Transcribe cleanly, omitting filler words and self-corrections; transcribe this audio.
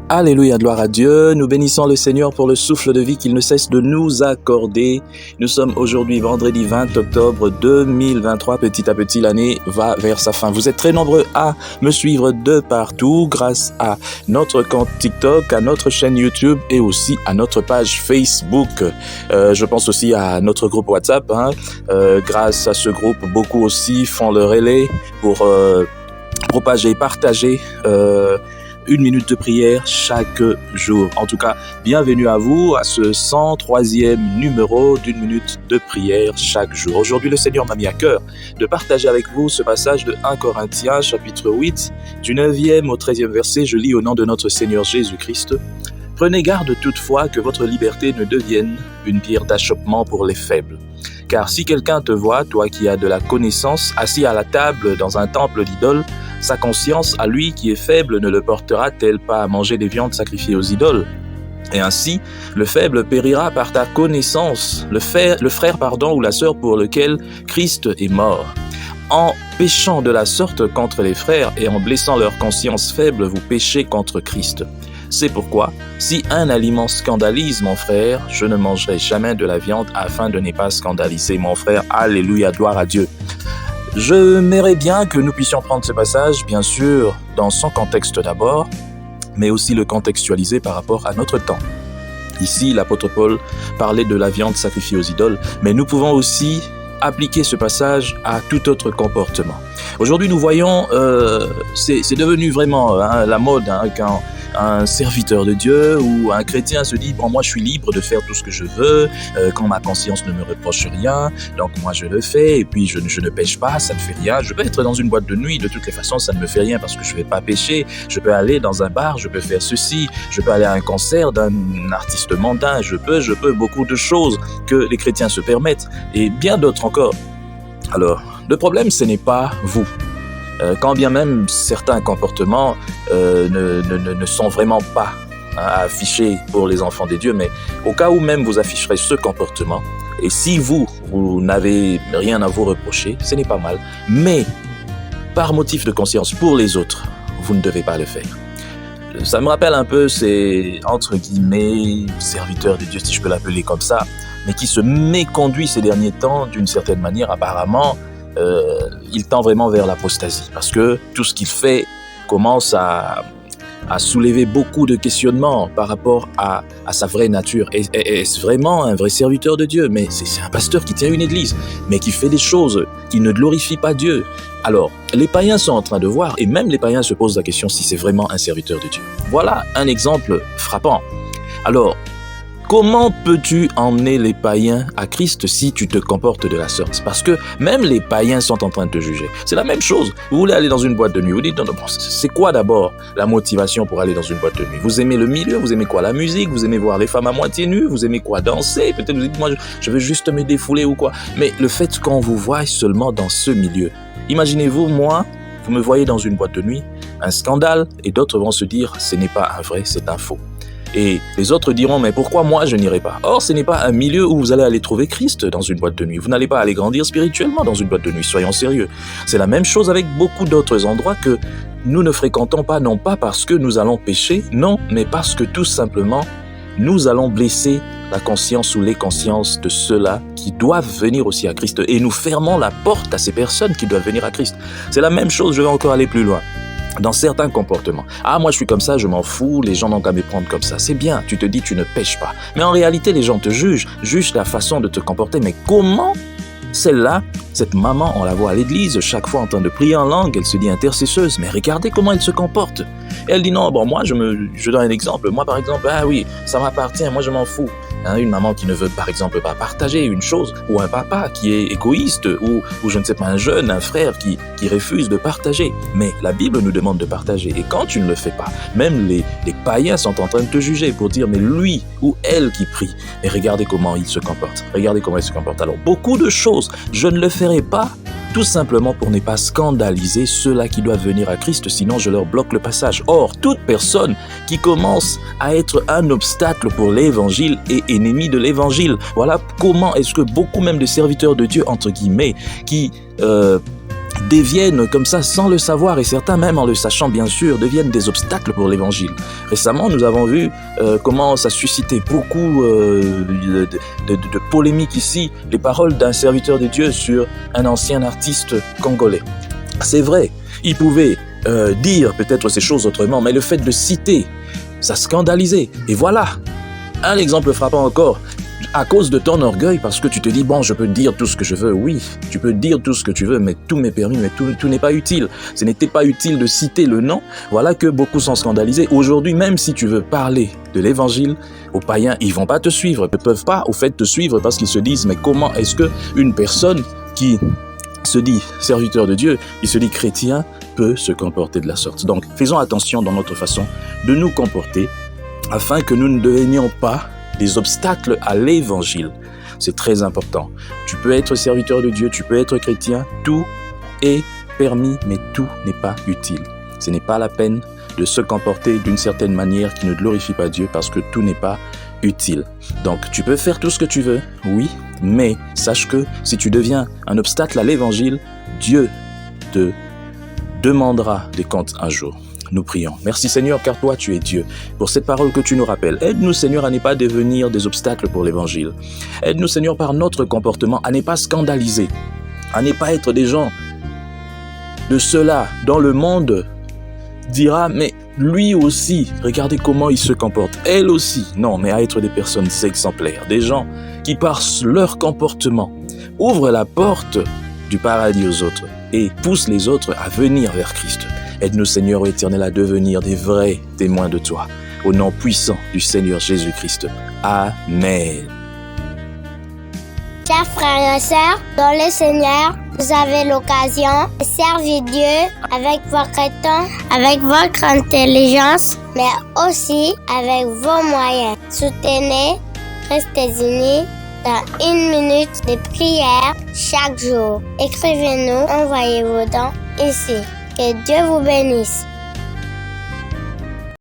Alléluia, gloire à Dieu. Nous bénissons le Seigneur pour le souffle de vie qu'il ne cesse de nous accorder. Nous sommes aujourd'hui vendredi 20 octobre 2023. Petit à petit, l'année va vers sa fin. Vous êtes très nombreux à me suivre de partout grâce à notre compte TikTok, à notre chaîne YouTube et aussi à notre page Facebook. Je pense aussi à notre groupe WhatsApp. Grâce à ce groupe, beaucoup aussi font le relais pour propager, partager une minute de prière chaque jour. En tout cas, bienvenue à vous à ce 103e numéro d'une minute de prière chaque jour. Aujourd'hui, le Seigneur m'a mis à cœur de partager avec vous ce passage de 1 Corinthiens, chapitre 8, du 9e au 13e verset. Je lis au nom de notre Seigneur Jésus-Christ. « Prenez garde toutefois que votre liberté ne devienne une pierre d'achoppement pour les faibles. Car si quelqu'un te voit, toi qui as de la connaissance, assis à la table dans un temple d'idole, sa conscience à lui qui est faible ne le portera-t-elle pas à manger des viandes sacrifiées aux idoles? Et ainsi, le faible périra par ta connaissance, le frère ou la sœur pour lequel Christ est mort. En péchant de la sorte contre les frères et en blessant leur conscience faible, vous péchez contre Christ. C'est pourquoi, si un aliment scandalise mon frère, je ne mangerai jamais de la viande afin de ne pas scandaliser mon frère. Alléluia, gloire à Dieu. J'aimerais bien que nous puissions prendre ce passage, bien sûr, dans son contexte d'abord, mais aussi le contextualiser par rapport à notre temps. Ici, l'apôtre Paul parlait de la viande sacrifiée aux idoles, mais nous pouvons aussi appliquer ce passage à tout autre comportement. Aujourd'hui, nous voyons, c'est devenu vraiment la mode quand un serviteur de Dieu ou un chrétien se dit « Bon, moi je suis libre de faire tout ce que je veux, quand ma conscience ne me reproche rien, donc moi je le fais, et puis je ne pêche pas, ça ne fait rien. Je peux être dans une boîte de nuit, de toutes les façons ça ne me fait rien parce que je ne vais pas pécher. Je peux aller dans un bar, je peux faire ceci, je peux aller à un concert d'un artiste mondain, je peux beaucoup de choses que les chrétiens se permettent, et bien d'autres encore. Alors, le problème ce n'est pas vous. Quand bien même certains comportements ne sont vraiment pas affichés pour les enfants des dieux, mais au cas où même vous afficherez ce comportement, et si vous n'avez rien à vous reprocher, ce n'est pas mal, mais par motif de conscience pour les autres, vous ne devez pas le faire. Ça me rappelle un peu ces, entre guillemets, serviteurs de Dieu, si je peux l'appeler comme ça, mais qui se méconduit ces derniers temps d'une certaine manière apparemment. Il tend vraiment vers l'apostasie parce que tout ce qu'il fait commence à soulever beaucoup de questionnements par rapport à sa vraie nature. Est-ce vraiment un vrai serviteur de Dieu? Mais c'est un pasteur qui tient une église, mais qui fait des choses qui ne glorifient pas Dieu. Alors, les païens sont en train de voir, et même les païens se posent la question si c'est vraiment un serviteur de Dieu. Voilà un exemple frappant. Alors, comment peux-tu emmener les païens à Christ si tu te comportes de la sorte? Parce que même les païens sont en train de te juger. C'est la même chose. Vous voulez aller dans une boîte de nuit. Vous dites, non, c'est quoi d'abord la motivation pour aller dans une boîte de nuit? Vous aimez le milieu? Vous aimez quoi? La musique? Vous aimez voir les femmes à moitié nues? Vous aimez quoi? Danser? Peut-être vous dites, moi, je veux juste me défouler ou quoi. Mais le fait qu'on vous voie seulement dans ce milieu. Imaginez-vous, moi, vous me voyez dans une boîte de nuit, un scandale, et d'autres vont se dire, ce n'est pas un vrai, c'est un faux. Et les autres diront, mais pourquoi moi je n'irai pas? Or, ce n'est pas un milieu où vous allez aller trouver Christ dans une boîte de nuit. Vous n'allez pas aller grandir spirituellement dans une boîte de nuit, soyons sérieux. C'est la même chose avec beaucoup d'autres endroits que nous ne fréquentons pas, non pas parce que nous allons pécher, non, mais parce que tout simplement, nous allons blesser la conscience ou les consciences de ceux-là qui doivent venir aussi à Christ. Et nous fermons la porte à ces personnes qui doivent venir à Christ. C'est la même chose, je vais encore aller plus loin. Dans certains comportements. Ah, moi je suis comme ça, je m'en fous, les gens n'ont qu'à me prendre comme ça. C'est bien, tu te dis tu ne pêches pas. Mais en réalité, les gens te jugent la façon de te comporter. Mais comment celle-là, cette maman, on la voit à l'église, chaque fois en train de prier en langue, elle se dit intercesseuse, mais regardez comment elle se comporte. Elle dit non, bon, moi je donne un exemple. Moi par exemple, ah oui, ça m'appartient, moi je m'en fous. Une maman qui ne veut par exemple pas partager une chose, ou un papa qui est égoïste, ou je ne sais pas, un jeune, un frère qui refuse de partager. Mais la Bible nous demande de partager, et quand tu ne le fais pas, même les païens sont en train de te juger pour dire mais lui ou elle qui prie, mais regardez comment il se comporte, regardez comment il se comporte. Alors beaucoup de choses, je ne le ferai pas, tout simplement pour ne pas scandaliser ceux-là qui doivent venir à Christ, sinon je leur bloque le passage. Or, toute personne qui commence à être un obstacle pour l'évangile est ennemi de l'évangile. Voilà comment est-ce que beaucoup même de serviteurs de Dieu, entre guillemets, qui deviennent comme ça sans le savoir, et certains même en le sachant bien sûr, deviennent des obstacles pour l'évangile. Récemment, nous avons vu comment ça suscitait beaucoup de polémiques ici, les paroles d'un serviteur de Dieu sur un ancien artiste congolais. C'est vrai, il pouvait dire peut-être ces choses autrement, mais le fait de le citer, ça scandalisait. Et voilà, un exemple frappant encore. À cause de ton orgueil, parce que tu te dis, bon, je peux dire tout ce que je veux. Oui, tu peux dire tout ce que tu veux, mais tout m'est permis, mais tout n'est pas utile. Ce n'était pas utile de citer le nom. Voilà que beaucoup sont scandalisés. Aujourd'hui, même si tu veux parler de l'évangile aux païens, ils vont pas te suivre. Ils ne peuvent pas, au fait, te suivre parce qu'ils se disent, mais comment est-ce qu'une personne qui se dit serviteur de Dieu, il se dit chrétien, peut se comporter de la sorte. Donc, faisons attention dans notre façon de nous comporter afin que nous ne devenions pas des obstacles à l'évangile. C'est très important. Tu peux être serviteur de Dieu, tu peux être chrétien, tout est permis, mais tout n'est pas utile. Ce n'est pas la peine de se comporter d'une certaine manière qui ne glorifie pas Dieu parce que tout n'est pas utile. Donc, tu peux faire tout ce que tu veux, oui, mais sache que si tu deviens un obstacle à l'évangile, Dieu te demandera des comptes un jour. Nous prions. Merci Seigneur, car toi tu es Dieu. Pour cette parole que tu nous rappelles, aide-nous Seigneur à ne pas devenir des obstacles pour l'évangile. Aide-nous Seigneur par notre comportement à ne pas scandaliser, à ne pas être des gens de ceux-là dont le monde dira, mais lui aussi, regardez comment il se comporte. Elle aussi. Non, mais à être des personnes exemplaires, des gens qui par leur comportement ouvrent la porte du paradis aux autres et poussent les autres à venir vers Christ. Aide-nous, Seigneur, ô Éternel, à devenir des vrais témoins de toi. Au nom puissant du Seigneur Jésus-Christ. Amen. Chers frères et sœurs, dans le Seigneur, vous avez l'occasion de servir Dieu avec votre temps, avec votre intelligence, mais aussi avec vos moyens. Soutenez, restez unis dans 1 minute de prière chaque jour. Écrivez-nous, envoyez vos dons ici. Que Dieu vous bénisse.